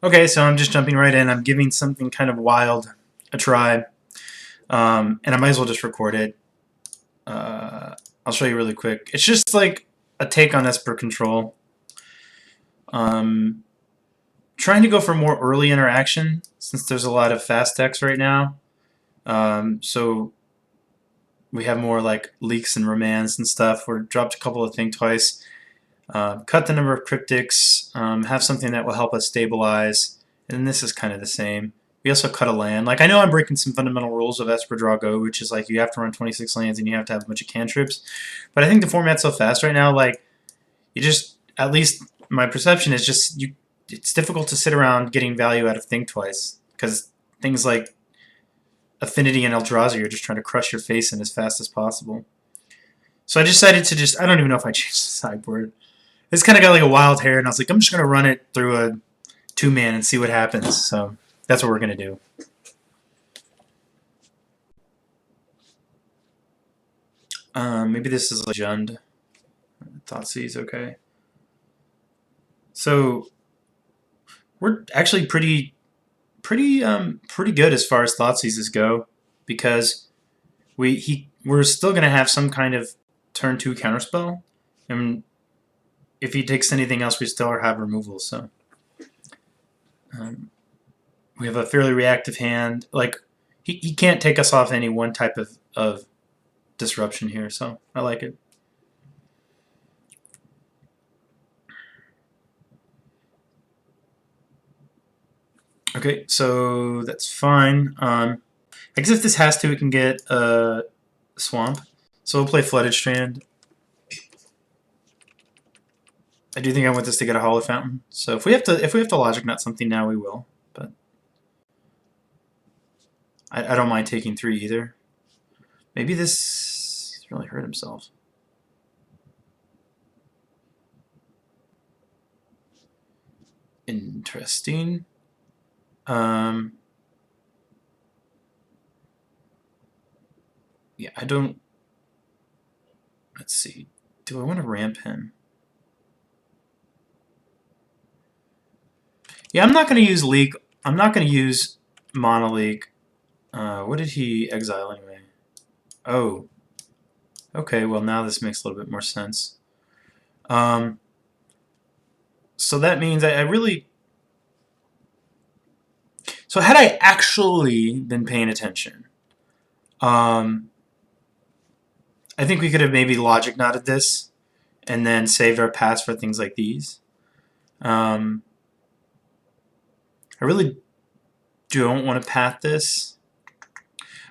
Okay, so I'm just jumping right in. I'm giving something kind of wild a try, and I might as well just record it. I'll show you really quick. It's just like a take on Esper control. Um, Trying to go for more early interaction since there's a lot of fast decks right now. So we have more like leaks and romance and stuff. We're dropped a couple of things twice. Cut the number of cryptics. Have something that will help us stabilize. And this is kind of the same. We also cut a land. Like, I know I'm breaking some fundamental rules of Esper Draw Go, which is like you have to run 26 lands and you have to have a bunch of cantrips. But I think the format's so fast right now, like, you just, at least my perception is just, it's difficult to sit around getting value out of Think Twice. Because things like Affinity and Eldrazi are just trying to crush your face in as fast as possible. So I decided to just, I don't even know if I changed the sideboard. This kind of got like a wild hair, and I was like, I'm just going to run it through a 2-man and see what happens. So that's what we're going to do. Maybe this is Legend. Thoughtseize, okay. So we're actually pretty good as far as Thoughtseizes go, because we're still going to have some kind of turn 2 counterspell, and if he takes anything else, we still have removal. So we have a fairly reactive hand. Like, he can't take us off any one type of disruption here, so I like it. Okay, so that's fine. I guess if this has to, it can get a swamp. So we'll play Flooded Strand. I do think I want this to get a Hollow Fountain. So if we have to Logic Knot something now, we will. But I don't mind taking 3 either. Maybe this really hurt himself. Interesting. Yeah, I don't. Let's see. Do I want to ramp him? Yeah, I'm not going to use Leak. I'm not going to use Mono Leak. What did he exile anyway? Oh. Okay, well now this makes a little bit more sense. So that means I really... So had I actually been paying attention, I think we could have maybe Logic Knotted this and then saved our pass for things like these. I really don't want to path this.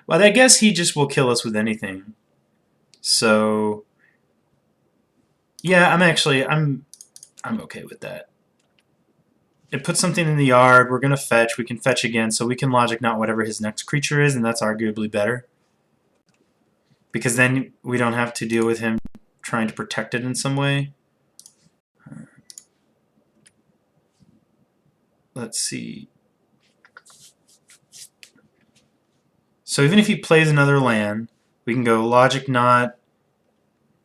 But I guess he just will kill us with anything. So yeah, I'm okay with that. It puts something in the yard. We're gonna fetch. We can fetch again, so we can Logic Knot whatever his next creature is, and that's arguably better. Because then we don't have to deal with him trying to protect it in some way. Let's see. So even if he plays another land, we can go Logic Knot.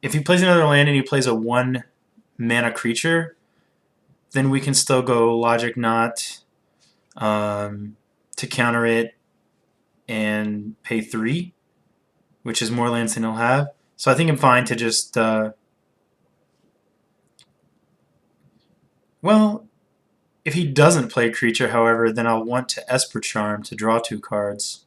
If he plays another land and he plays a 1-mana creature, then we can still go Logic Knot to counter it and pay 3, which is more lands than he'll have. So I think I'm fine to just... well, if he doesn't play a creature, however, then I'll want to Esper Charm to draw 2 cards.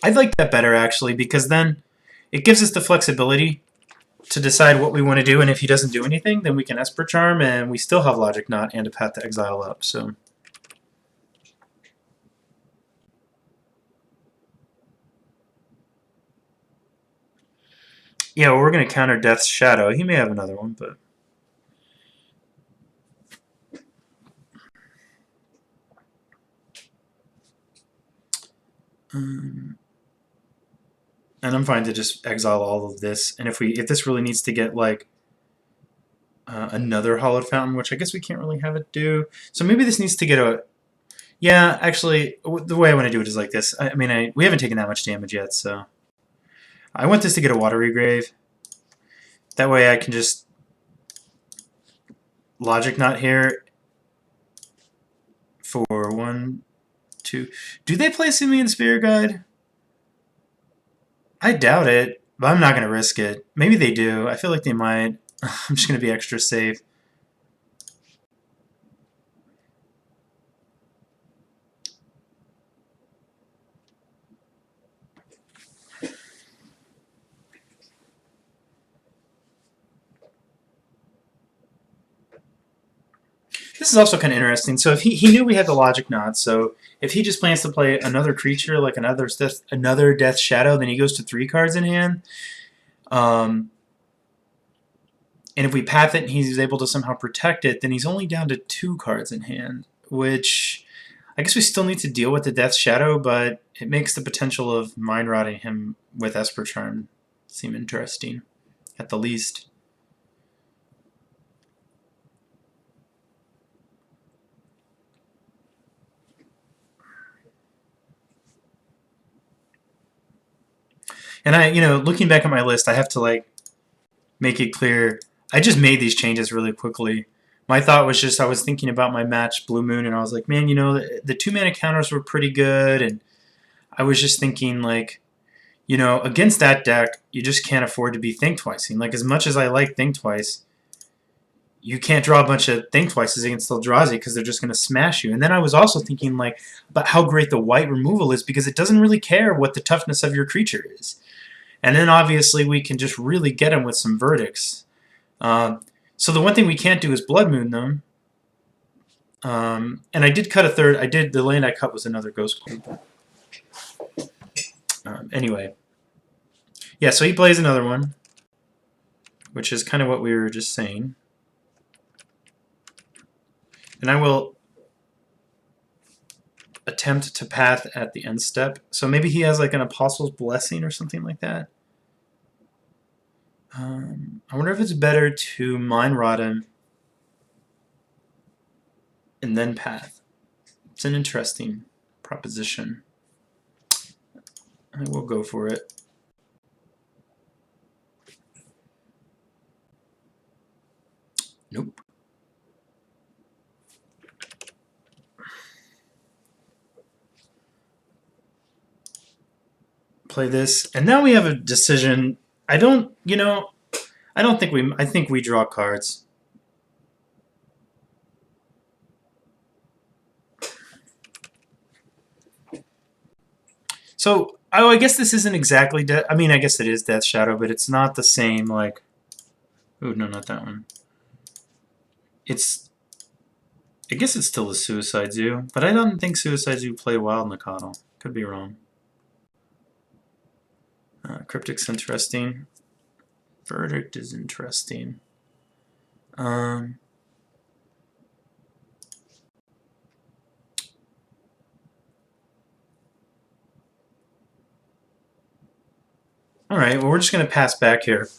I'd like that better, actually, because then it gives us the flexibility to decide what we want to do, and if he doesn't do anything, then we can Esper Charm, and we still have Logic Knot and a path to exile up. So yeah, well, we're going to counter Death's Shadow. He may have another one, but... and I'm fine to just exile all of this. And if this really needs to get like another Hollowed Fountain, which I guess we can't really have it do. So maybe this needs to get a... Yeah, actually, the way I want to do it is like this. I mean, we haven't taken that much damage yet, so... I want this to get a Watery Grave. That way I can just Logic Knot here for 1, 2. Do they play Simian Spirit Guide? I doubt it, but I'm not going to risk it. Maybe they do. I feel like they might. I'm just going to be extra safe. This is also kind of interesting. So if he knew we had the Logic Knot, so if he just plans to play another creature, like another Death Shadow, then he goes to 3 cards in hand. And if we path it and he's able to somehow protect it, then he's only down to 2 cards in hand, which I guess we still need to deal with the Death Shadow, but it makes the potential of mind rotting him with Esper Charm seem interesting, at the least. And looking back at my list, I have to like make it clear. I just made these changes really quickly. My thought was just I was thinking about my match Blue Moon, and I was like, man, the 2-mana counters were pretty good, and I was just thinking like, against that deck, you just can't afford to be Think Twicing. Like as much as I like Think Twice, you can't draw a bunch of Think Twices against Eldrazi because they're just going to smash you. And then I was also thinking like about how great the white removal is because it doesn't really care what the toughness of your creature is. And then obviously we can just really get them with some verdicts. So the one thing we can't do is Blood Moon them. And I did cut a third. The land I cut was another Ghost Queen. Anyway. Yeah, so he plays another one, which is kind of what we were just saying. And I will attempt to path at the end step. So maybe he has like an Apostle's Blessing or something like that. I wonder if it's better to Mind Rot him and then path. It's an interesting proposition. I will go for it. Nope. Play this, and now we have a decision. I think we draw cards. So, I guess this isn't exactly Death. I mean, I guess it is Death Shadow, but it's not the same, like... Oh, no, not that one. I guess it's still a Suicide Zoo, but I don't think Suicide Zoo play Wild Nakatl. Could be wrong. Cryptic's interesting. Verdict is interesting. Alright, well, we're just going to pass back here.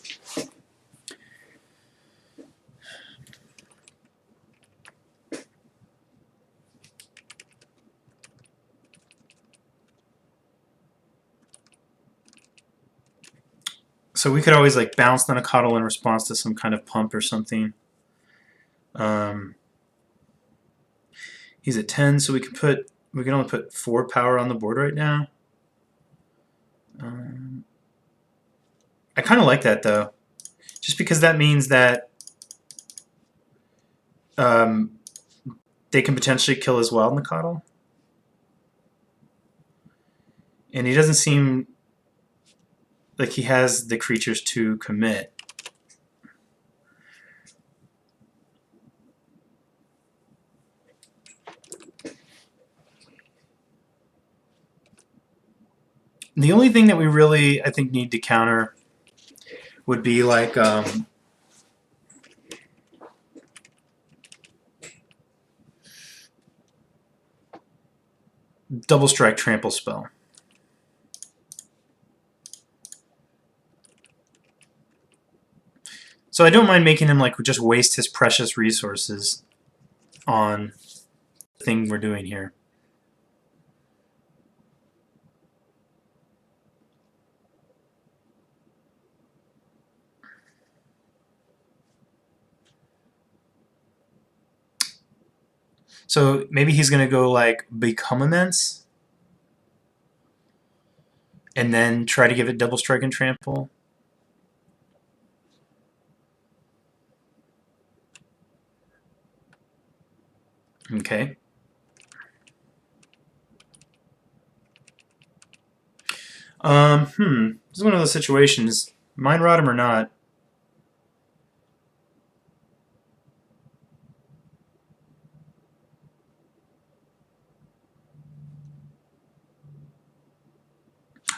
So we could always like bounce on a Cuddle in response to some kind of pump or something. He's at 10, so we can only put 4 power on the board right now. I kind of like that though, just because that means that they can potentially kill as well in the Cuddle. And he doesn't seem like he has the creatures to commit. The only thing that we really, I think, need to counter would be like Double Strike Trample spell. So I don't mind making him like just waste his precious resources on the thing we're doing here. So maybe he's going to go like Become Immense and then try to give it Double Strike and Trample. Okay. This is one of those situations. Mind Rot him or not.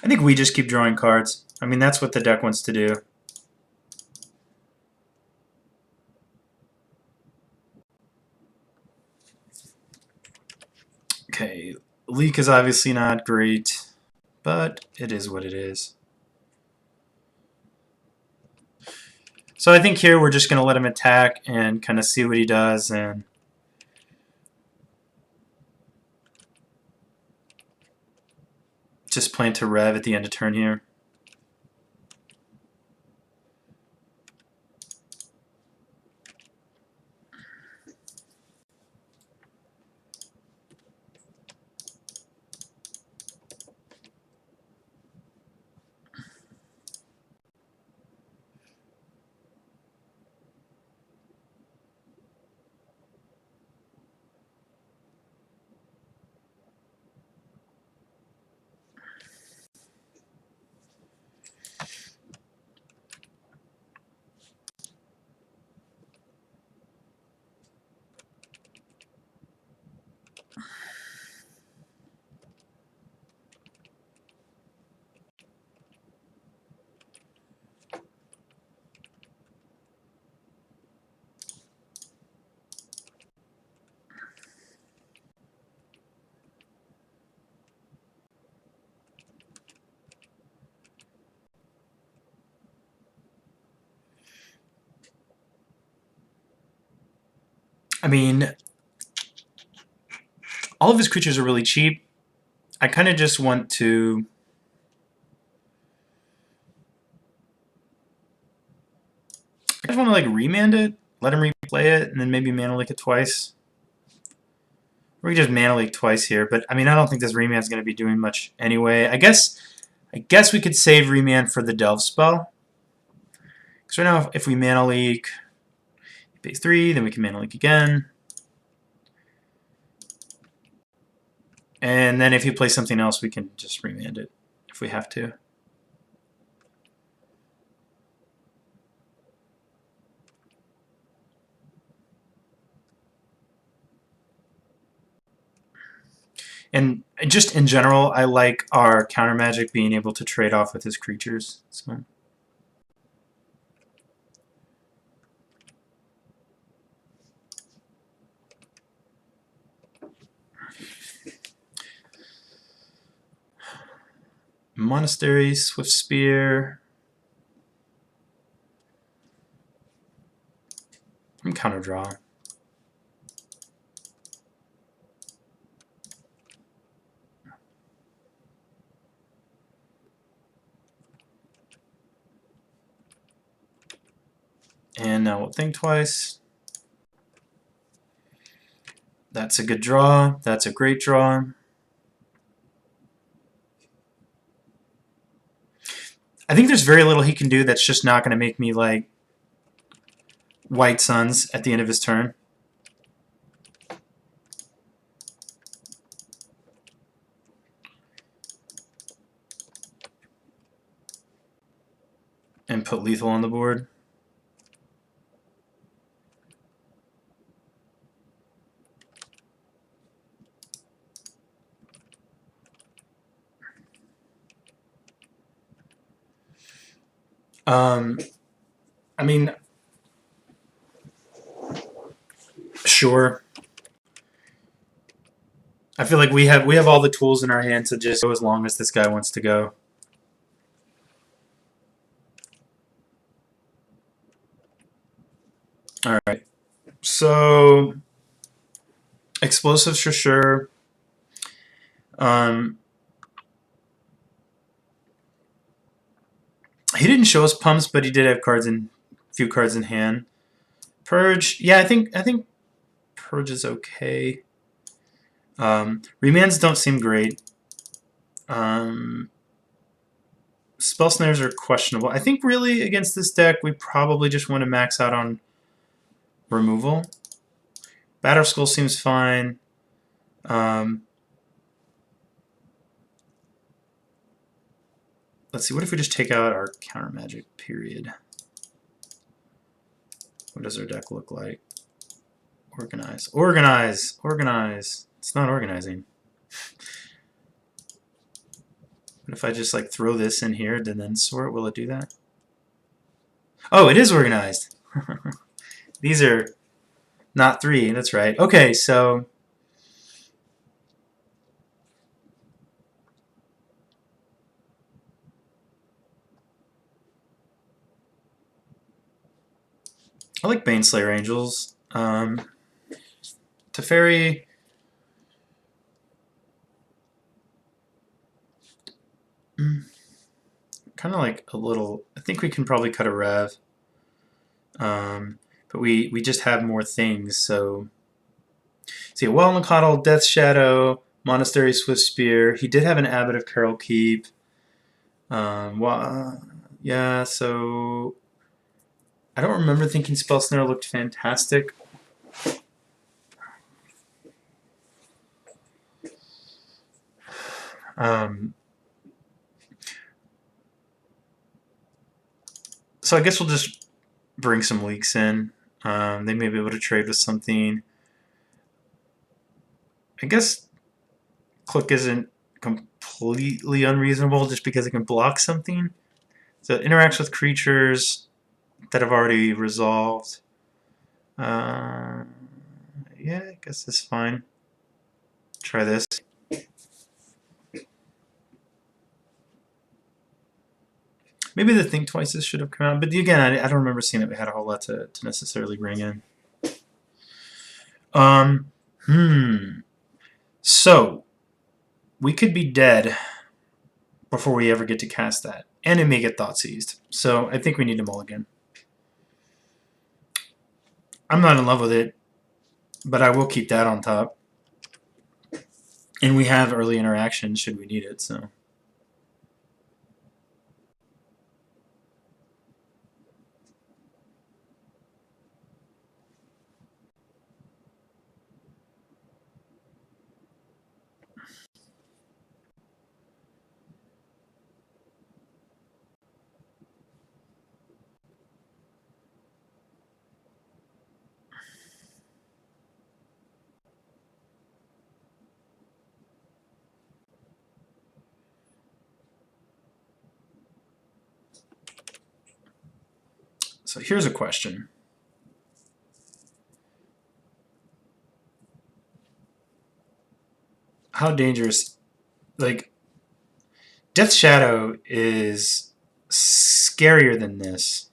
I think we just keep drawing cards. I mean, that's what the deck wants to do. Okay, Leak is obviously not great, but it is what it is. So I think here we're just going to let him attack and kind of see what he does, and just plan to rev at the end of turn here. I mean, all of his creatures are really cheap. I kind of just want to... I just want to like remand it, let him replay it, and then maybe Mana Leak it twice. Or we just Mana Leak twice here, but I mean, I don't think this remand is going to be doing much anyway. I guess we could save remand for the Delve spell. Because right now, if we Mana Leak, pay 3, then we can Mana Leak again. And then if you play something else, we can just remand it if we have to. And just in general, I like our counter magic being able to trade off with his creatures. So. Monastery, Swift Spear. I'm counter draw. And now we'll think twice. That's a good draw. That's a great draw. I think there's very little he can do that's just not going to make me like White Suns at the end of his turn. And put lethal on the board. I mean, sure. I feel like we have all the tools in our hand to just go as long as this guy wants to go. All right. So explosives for sure. He didn't show us pumps, but he did have a few cards in hand. Purge, yeah, I think Purge is okay. Remands don't seem great. Spell snares are questionable. I think really against this deck we probably just want to max out on removal. Batter Skull seems fine. Let's see, what if we just take out our counter magic, period? What does our deck look like? Organize. Organize! Organize! It's not organizing. What if I just like throw this in here and then sort? Will it do that? Oh, it is organized! These are not 3, that's right. Okay, so I like Baneslayer Angels. Teferi. Kind of like a little. I think we can probably cut a rev. But we just have more things, so. See, Welmacottle, Death Shadow, Monastery Swift Spear. He did have an Abbot of Carol Keep. Yeah, so. I don't remember thinking Spell Snare looked fantastic. So I guess we'll just bring some leaks in. They may be able to trade with something. I guess Click isn't completely unreasonable just because it can block something. So it interacts with creatures that have already resolved. Yeah, I guess that's fine. Try this. Maybe the Think Twices should have come out, but again, I don't remember seeing that we had a whole lot to necessarily bring in. So, we could be dead before we ever get to cast that, and it may get thought seized. So, I think we need a mulligan. I'm not in love with it, but I will keep that on top. And we have early interaction should we need it, so. So here's a question. How dangerous, like, Death Shadow is scarier than this.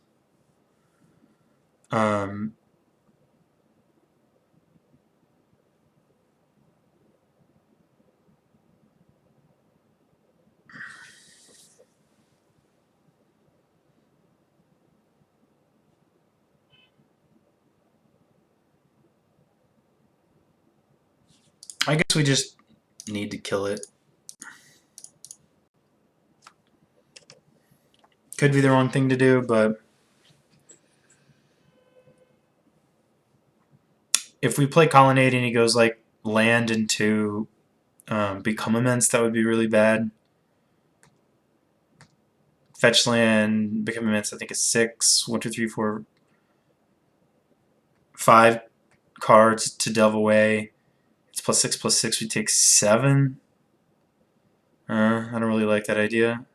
I guess we just need to kill it. Could be the wrong thing to do, but if we play Colonnade and he goes like land into become immense, that would be really bad. Fetch land, become immense, I think is 6. 1, 2, 3, 4, 5 cards to delve away. It's +6/+6. We take 7. I don't really like that idea.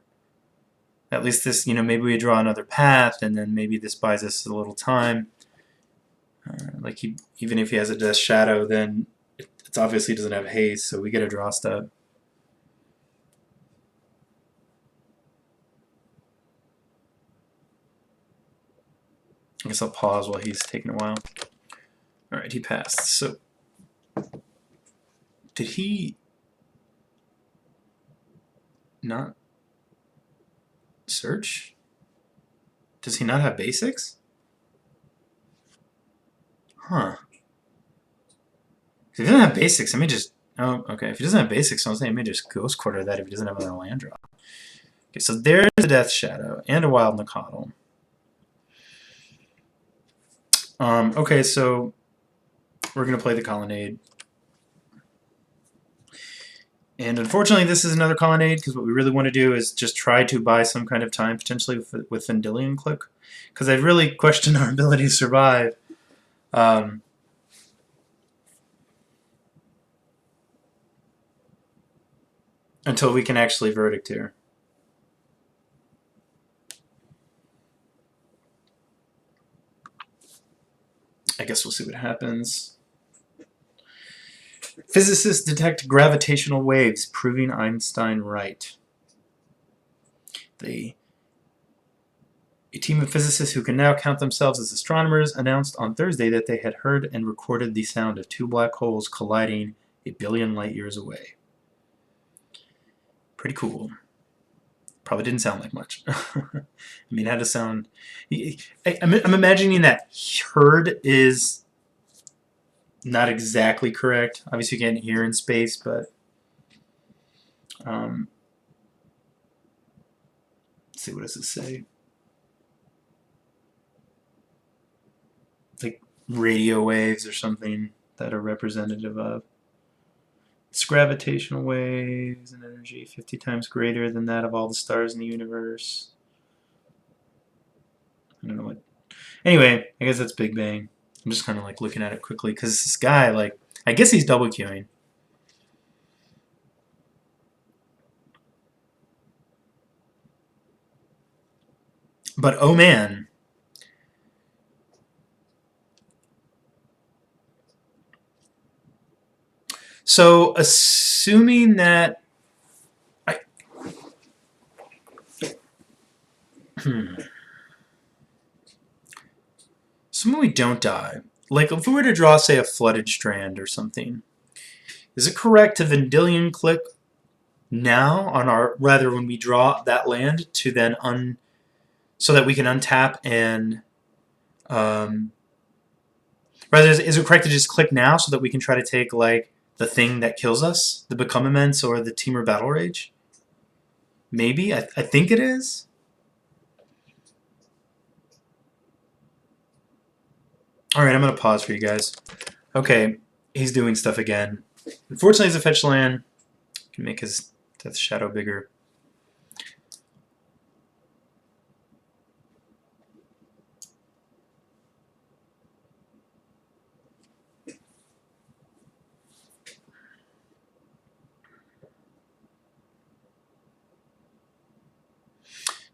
At least this, maybe we draw another path, and then maybe this buys us a little time. Like even if he has a Death Shadow, then it obviously doesn't have haste, so we get a draw step. I guess I'll pause while he's taking a while. Alright, he passed. So, did he not search? Does he not have basics? Huh. If he doesn't have basics, I may just Oh, okay. If he doesn't have basics, so I was saying maybe just Ghost Quarter that if he doesn't have another land drop. Okay, so there's a Death Shadow and a Wild Nacatl. Okay, so we're going to play the Colonnade. And unfortunately, this is another Colonnade, because what we really want to do is just try to buy some kind of time, potentially with Vendilion Click. Because I really question our ability to survive. Until we can actually Verdict here. I guess we'll see what happens. Physicists detect gravitational waves, proving Einstein right. A team of physicists who can now count themselves as astronomers announced on Thursday that they had heard and recorded the sound of two black holes colliding a billion light years away. Pretty cool. Probably didn't sound like much. I mean, it had to sound... I'm imagining that heard is not exactly correct. Obviously, you can't hear in space, but... let's see, what does it say? Like radio waves or something that are representative of. It's gravitational waves and energy 50 times greater than that of all the stars in the universe. I don't know what. Anyway, I guess that's Big Bang. I'm just kind of like looking at it quickly because this guy, like, I guess he's double queuing. But oh man. So assuming that assuming we don't die, like if we were to draw, say, a Flooded Strand or something, is it correct to Vendilion Click now on our, rather when we draw that land to then so that we can untap and rather is it correct to just click now so that we can try to take like the thing that kills us, the Become Immense or the Temur Battle Rage? Maybe I think it is. All right, I'm gonna pause for you guys. Okay, he's doing stuff again. Unfortunately, he's a fetch land. Can make his Death Shadow bigger.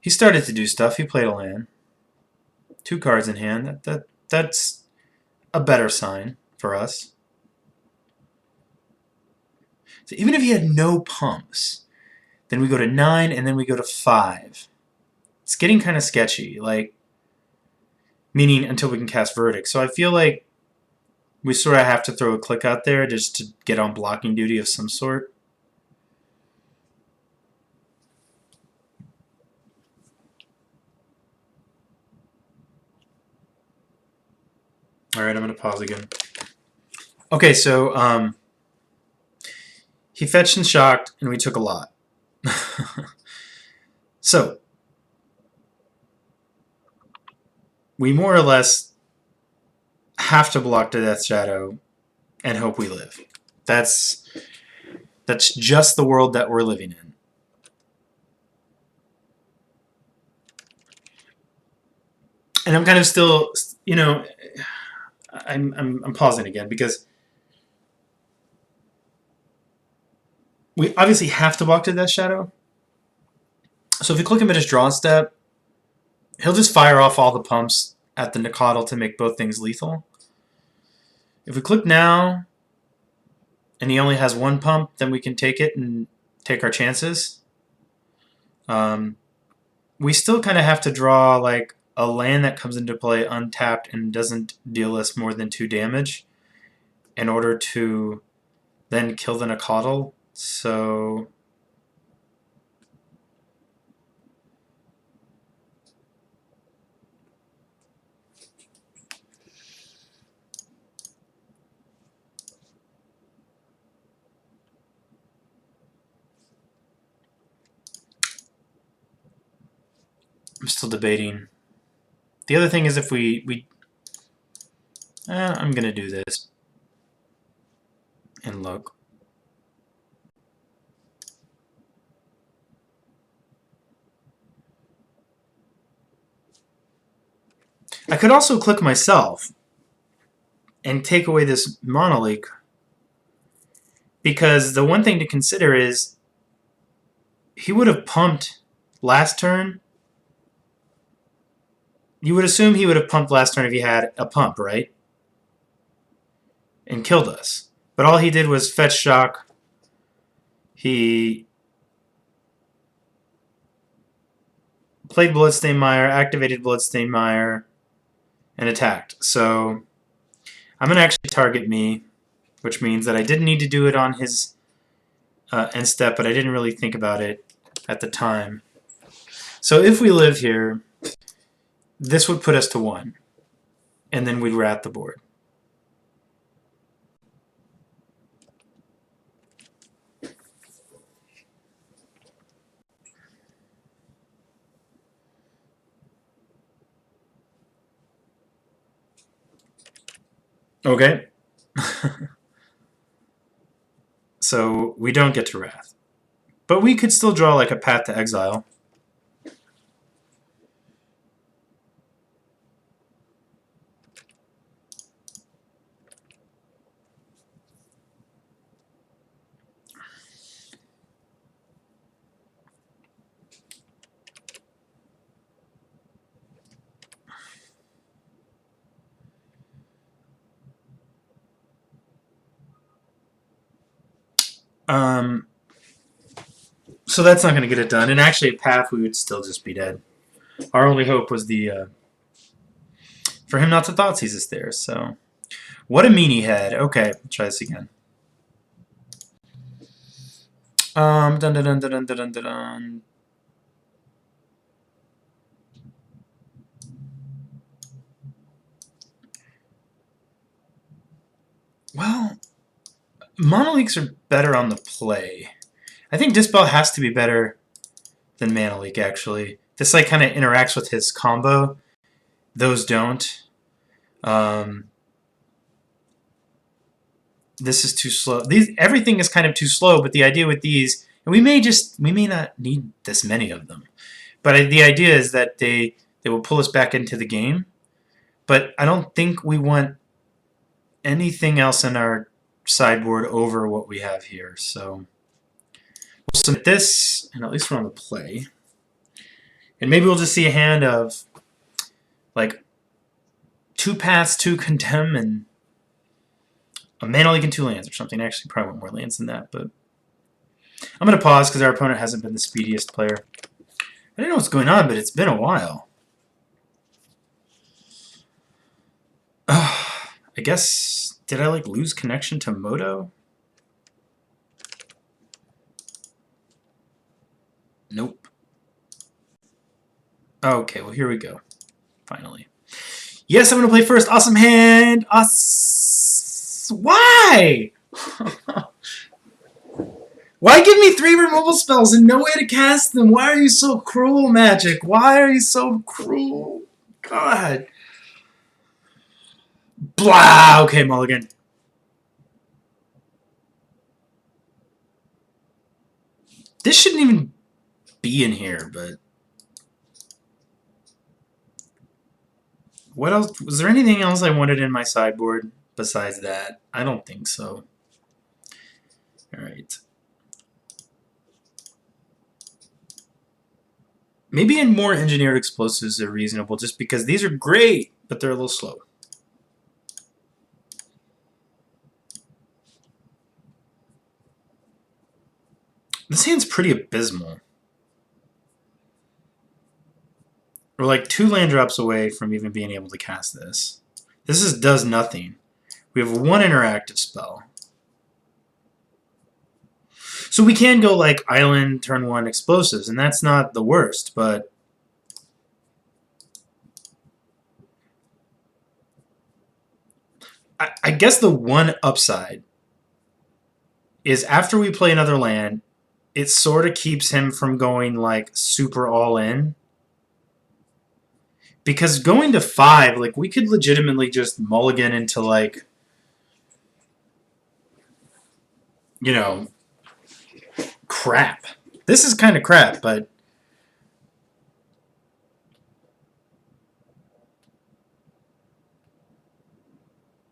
He started to do stuff. He played a land. 2 cards in hand. That's a better sign for us. So even if he had no pumps, then we go to 9 and then we go to 5. It's getting kind of sketchy, like, meaning until we can cast Verdict. So I feel like we sort of have to throw a click out there just to get on blocking duty of some sort. Alright, I'm going to pause again. Okay, so he fetched and shocked, and we took a lot. So, we more or less have to block the Death Shadow and hope we live. That's just the world that we're living in. And I'm kind of still, you know, I'm pausing again because we obviously have to block the Death Shadow. So if you click him at his draw step, he'll just fire off all the pumps at the Nacatl to make both things lethal. If we click now, and he only has 1 pump, then we can take it and take our chances. We still kind of have to draw like a land that comes into play untapped and doesn't deal us more than 2 damage in order to then kill the Nacatl. So I'm still debating. The other thing is if I'm gonna do this and look. I could also click myself and take away this Monolink, because the one thing to consider is he would have pumped last turn. You would assume he would have pumped last turn if he had a pump, right? And killed us. But all he did was fetch shock. He played Bloodstained Mire, activated Bloodstained Mire, and attacked. So I'm going to actually target me, which means that I didn't need to do it on his end step, but I didn't really think about it at the time. So if we live here, this would put us to 1, and then we'd rat the board. Okay. So we don't get to Wrath. But we could still draw like a Path to Exile. So that's not going to get it done. And actually, a Path, we would still just be dead. Our only hope was the for him not to Thoughtseize us there. So what a meanie head. Okay, try this again. Dun dun dun dun dun dun dun dun. Well, Monoleaks are better on the play. I think Dispel has to be better than Mana Leak, actually. This like kind of interacts with his combo. Those don't. This is too slow. Everything is kind of too slow, but the idea with these, and we may not need this many of them, but the idea is that they will pull us back into the game. But I don't think we want anything else in our sideboard over what we have here. So we'll submit this, and at least we're on the play. And maybe we'll just see a hand of like 2 paths, 2 Condemn, and a Mana Leak and 2 lands or something. Actually, probably want more lands than that, but I'm going to pause because our opponent hasn't been the speediest player. I don't know what's going on, but it's been a while. I guess, did I like lose connection to Moto? Nope. Okay, well here we go. Finally. Yes, I'm going to play first. Awesome hand. Why? Why give me 3 removal spells and no way to cast them? Why are you so cruel, Magic? Why are you so cruel? God. Blah. Okay, mulligan. This shouldn't even be in here, but... What else? Was there anything else I wanted in my sideboard besides that? I don't think so. Alright. Maybe in more engineered explosives are reasonable, just because these are great, but they're a little slow. This hand's pretty abysmal. We're like 2 land drops away from even being able to cast this. This does nothing. We have 1 interactive spell. So we can go like Island, turn 1 explosives, and that's not the worst, but... I guess the one upside is after we play another land, it sort of keeps him from going like super all in. Because going to 5, like, we could legitimately just mulligan into, like, you know, crap. This is kind of crap, but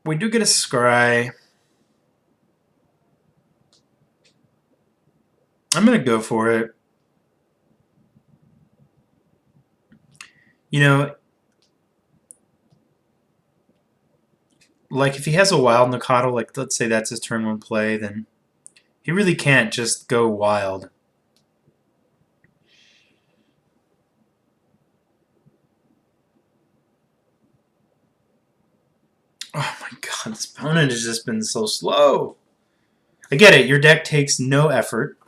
we do get a scry. I'm going to go for it. You know, like, if he has a wild Nakata, like, let's say that's his turn 1 play, then he really can't just go wild. Oh my god, this opponent has just been so slow. I get it, your deck takes no effort.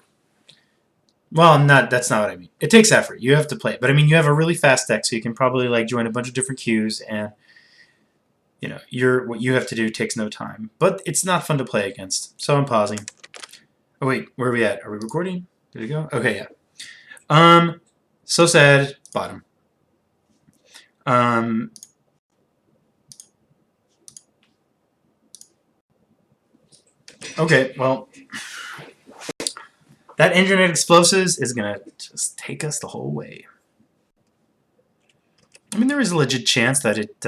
Well, that's not what I mean. It takes effort. You have to play it. But I mean, you have a really fast deck, so you can probably like join a bunch of different queues, and you know, what you have to do takes no time. But it's not fun to play against. So I'm pausing. Oh wait, where are we at? Are we recording? Did it go? Okay, yeah. So sad. Bottom. Okay, well, that internet explosives is gonna just take us the whole way. I mean, there is a legit chance that it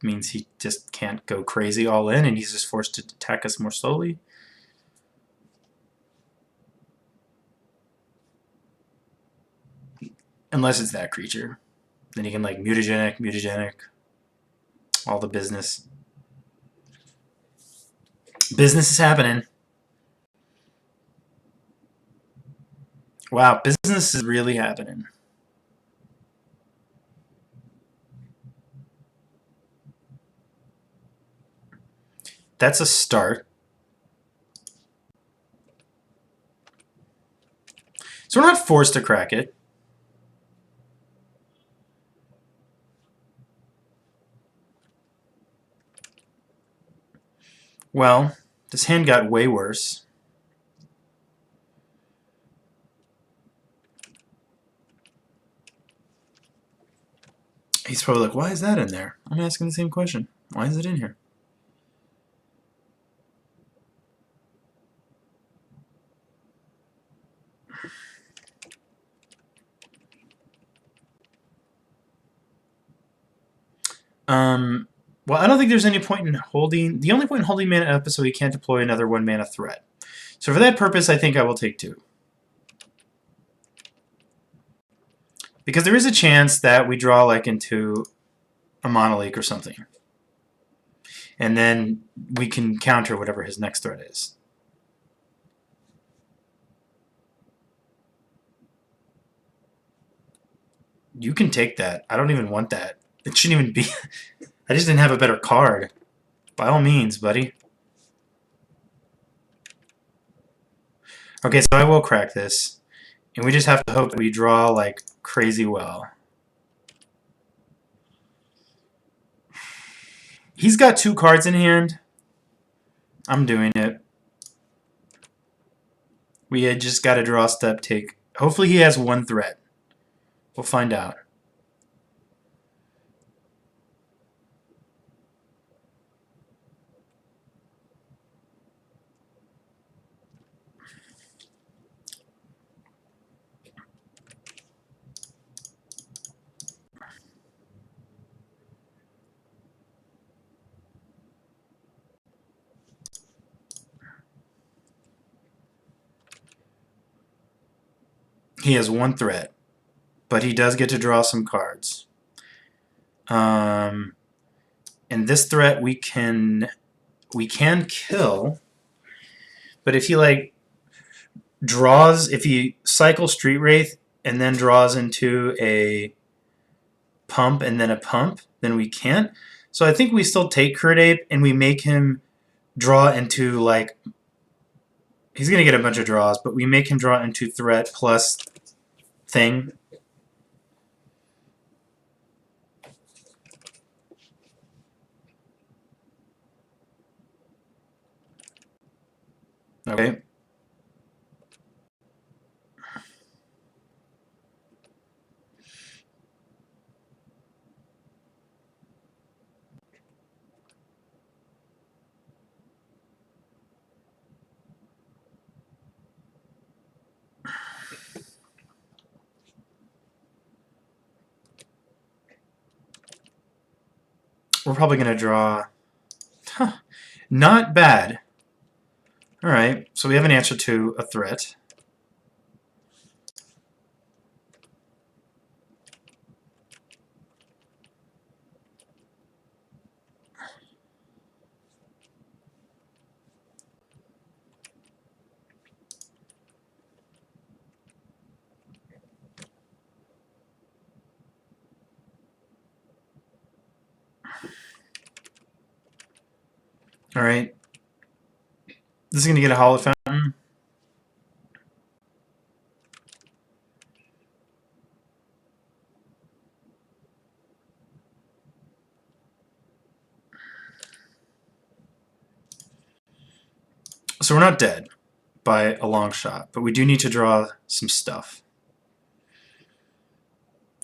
means he just can't go crazy all in, and he's just forced to attack us more slowly. Unless it's that creature. Then he can, like, mutagenic, all the business. Business is happening. Wow, business is really happening. That's a start. So we're not forced to crack it. Well, this hand got way worse. He's probably like, why is that in there? I'm asking the same question. Why is it in here? Well, I don't think there's any point in holding... The only point in holding mana up is so he can't deploy another 1 mana threat. So for that purpose, I think I will take 2. Because there is a chance that we draw, like, into a Monoleak or something. And then we can counter whatever his next threat is. You can take that. I don't even want that. It shouldn't even be... I just didn't have a better card. By all means, buddy. Okay, so I will crack this. And we just have to hope that we draw, like, crazy well. He's got 2 cards in hand. I'm doing it. We had just got to draw step, take... Hopefully he has 1 threat. We'll find out. He has 1 threat. But he does get to draw some cards. And this threat we can kill. But if he, like, draws... If he cycles Street Wraith and then draws into a pump and then a pump, then we can't. So I think we still take Curd Ape and we make him draw into, like... He's going to get a bunch of draws, but we make him draw into threat plus thing. Okay. we're probably going to draw... Huh, not bad. Alright, so we have an answer to a threat. Alright. This is going to get a Hollow Fountain. So we're not dead by a long shot, but we do need to draw some stuff.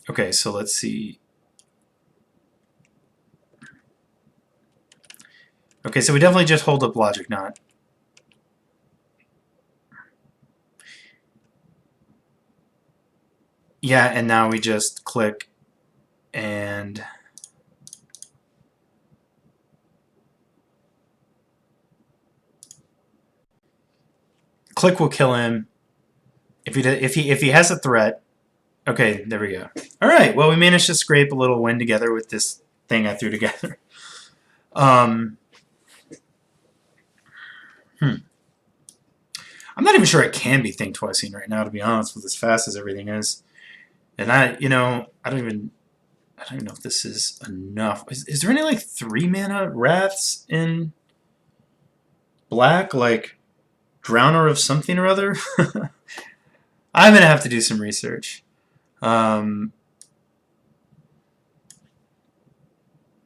Okay, so let's see. Okay, so we definitely just hold up Logic Knot. Yeah, and now we just click and... Click will kill him. If he has a threat. Okay, there we go. All right. Well, we managed to scrape a little win together with this thing I threw together. I'm not even sure it can be Think Twicing right now, to be honest, with as fast as everything is. And I don't even know if this is enough. Is there any like 3-mana wraths in black, like Drowner of something or other? I'm gonna have to do some research.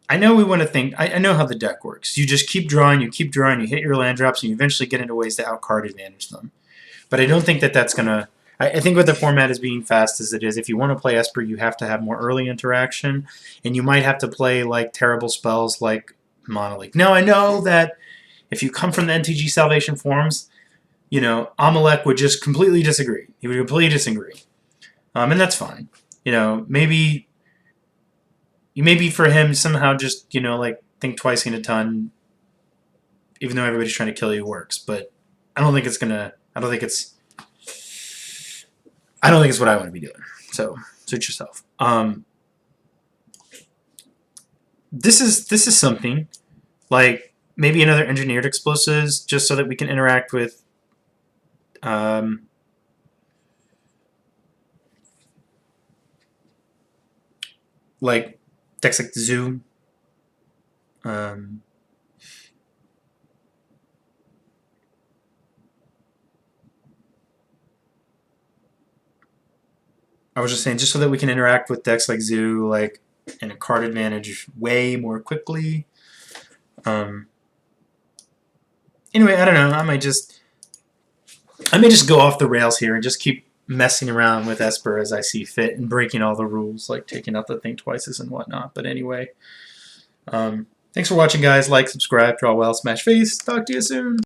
I know we want to think. I know how the deck works. You just keep drawing, you hit your land drops, and you eventually get into ways to outcard advantage them. But I don't think that that's gonna. I think with the format as being fast as it is, if you want to play Esper, you have to have more early interaction, and you might have to play like terrible spells like Monolith. Now I know that if you come from the MTG Salvation forums, you know Amalek would just completely disagree. He would completely disagree, and that's fine. You know, maybe for him somehow just like Think Twicing a ton, even though everybody's trying to kill you, works. But I don't think it's gonna. I don't think it's what I want to be doing. So suit yourself. This is something like maybe another engineered explosives, just so that we can interact with. Like decks like the Zoo. I was just saying, just so that we can interact with decks like Zoo, like in a card advantage way more quickly. Anyway, I don't know. I may just go off the rails here and just keep messing around with Esper as I see fit and breaking all the rules, like taking out the Think Twices and whatnot. But anyway, thanks for watching, guys. Like, subscribe, draw well, smash face. Talk to you soon.